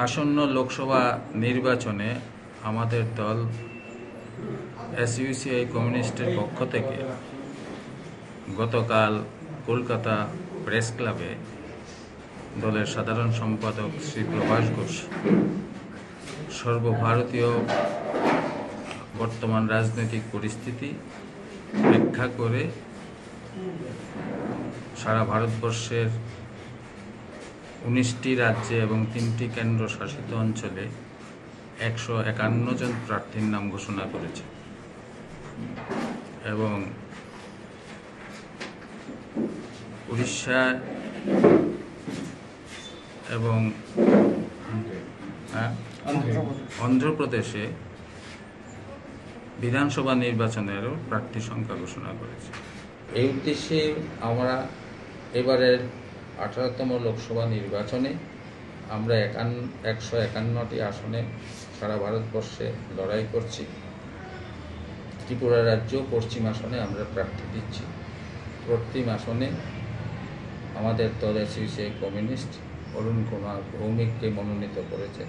আসন্ন লোকসভা নির্বাচনে আমাদের দল এসইউসিআই কমিউনিস্টের পক্ষ থেকে গতকাল কলকাতা প্রেস ক্লাবে দলের সাধারণ সম্পাদক শ্রী প্রভাস ঘোষ সর্বভারতীয় বর্তমান রাজনৈতিক পরিস্থিতি ব্যাখ্যা করে সারা ভারতবর্ষের 19টি রাজ্যে এবং 3টি কেন্দ্রশাসিত অঞ্চলে 151 জন প্রার্থীর নাম ঘোষণা করেছে এবং উড়িষ্যা এবং অন্ধ্রপ্রদেশে বিধানসভা নির্বাচনেরও প্রার্থী সংখ্যা ঘোষণা করেছে। এই উদ্দেশ্যে আমরা এবারের 18তম লোকসভা নির্বাচনে আমরা 151টি আসনে সারা ভারতবর্ষে লড়াই করছি। ত্রিপুরা রাজ্য পশ্চিম আসনে আমরা প্রার্থী দিচ্ছি। পশ্চিম আসনে আমাদের দল এসইউসিআই কমিউনিস্ট অরুণ কুমার ভৌমিককে মনোনীত করেছে।